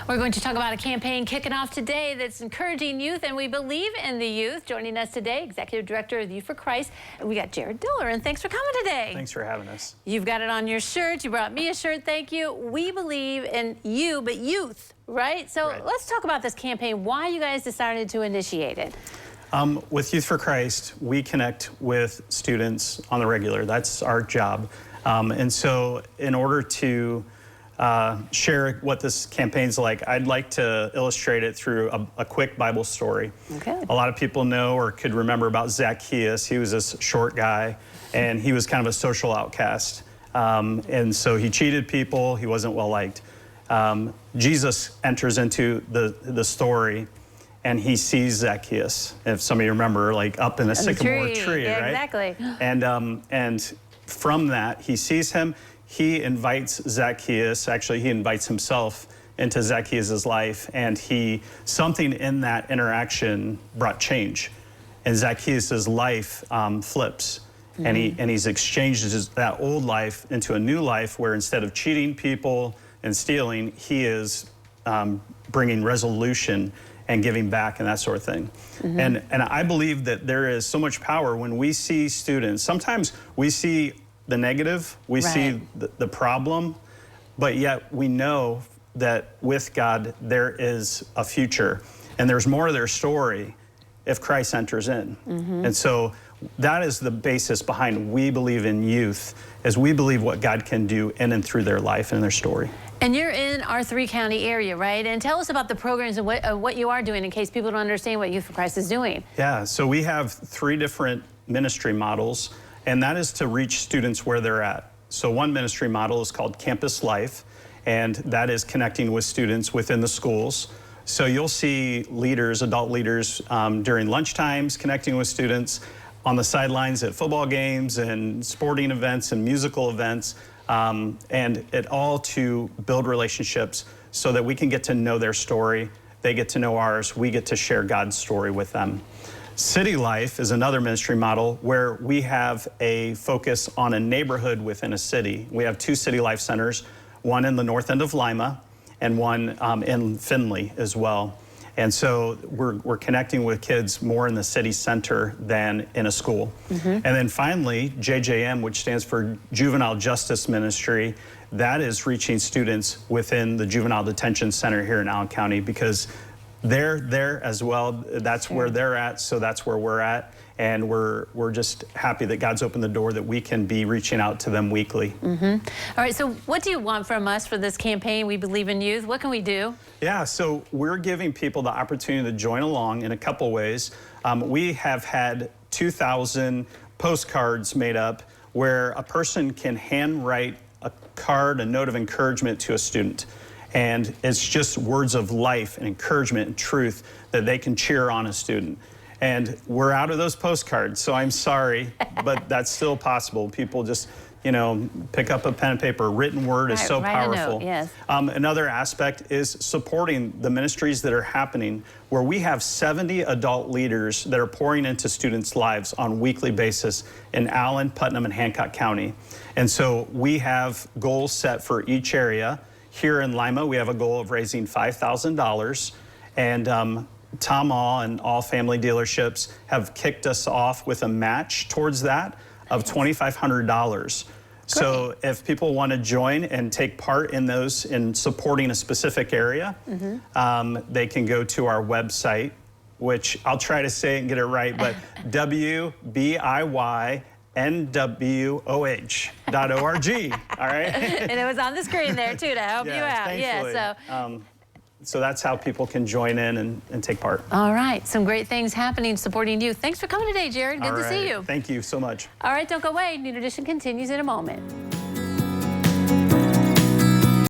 We're going to talk about a campaign kicking off today that's encouraging youth, and we believe in the youth. Joining us today, Executive Director of Youth for Christ, we got Jared Diller, and thanks for coming today. Thanks for having us. You've got it on your shirt. You brought me a shirt. Thank you. We believe in you, but youth, right? So let's talk about this campaign, why you guys decided to initiate it. With Youth for Christ, we connect with students on the regular. That's our job. And so in order to share what this campaign's like, I'd like to illustrate it through a quick Bible story. Okay. A lot of people know or could remember about Zacchaeus. He was this short guy, and he was kind of a social outcast. And so he cheated people. He wasn't well liked. Jesus enters into the story, and he sees Zacchaeus. If some of you remember, like up in a sycamore tree, yeah, right? Exactly. And from that, he sees him. He invites Zacchaeus, actually he invites himself into Zacchaeus' life, and something in that interaction brought change. And Zacchaeus' life flips, and he's exchanged that old life into a new life where instead of cheating people and stealing, he is bringing resolution and giving back and that sort of thing. And I believe that there is so much power when we see students. Sometimes we see the negative, we see the problem, but yet we know that with God there is a future, and there's more to their story if Christ enters in. And so that is the basis behind we believe in youth, as we believe what God can do in and through their life and their story. And you're in our three-county area, right? And tell us about the programs and what you are doing in case people don't understand what Youth for Christ is doing. Yeah, so we have 3 different ministry models, and that is to reach students where they're at. So one ministry model is called Campus Life, and that is connecting with students within the schools. So you'll see leaders, adult leaders, during lunchtimes connecting with students, on the sidelines at football games and sporting events and musical events, and it all to build relationships so that we can get to know their story, they get to know ours, we get to share God's story with them. City Life is another ministry model where we have a focus on a neighborhood within a city. We have 2 City Life centers, one in the north end of Lima and one in Findlay as well. And so we're connecting with kids more in the city center than in a school. And then finally, JJM, which stands for Juvenile Justice Ministry, that is reaching students within the Juvenile Detention Center here in Allen County, because they're there as well. That's where they're at, so that's where we're at. And we're just happy that God's opened the door that we can be reaching out to them weekly. All right, so what do you want from us for this campaign, We Believe in Youth? What can we do? Yeah, so we're giving people the opportunity to join along in a couple ways. We have had 2,000 postcards made up where a person can handwrite a card, a note of encouragement to a student. And it's just words of life and encouragement and truth that they can cheer on a student. And we're out of those postcards, so I'm sorry, but that's still possible. People just, you know, pick up a pen and paper. Written word is so powerful. A note, yes. Another aspect is supporting the ministries that are happening, where we have 70 adult leaders that are pouring into students' lives on a weekly basis in Allen, Putnam, and Hancock County. And so we have goals set for each area. Here in Lima, we have a goal of raising $5,000, and Tom All and All Family Dealerships have kicked us off with a match towards that of $2,500. So if people want to join and take part in those, in supporting a specific area, they can go to our website, which I'll try to say it and get it right, but WBIYNWOH.org, all right? And it was on the screen there, too, to help you out. Thankfully. Yeah, so that's how people can join in and take part. All right, some great things happening supporting you. Thanks for coming today, Jared. Good to see you. Thank you so much. All right, don't go away. New Edition continues in a moment.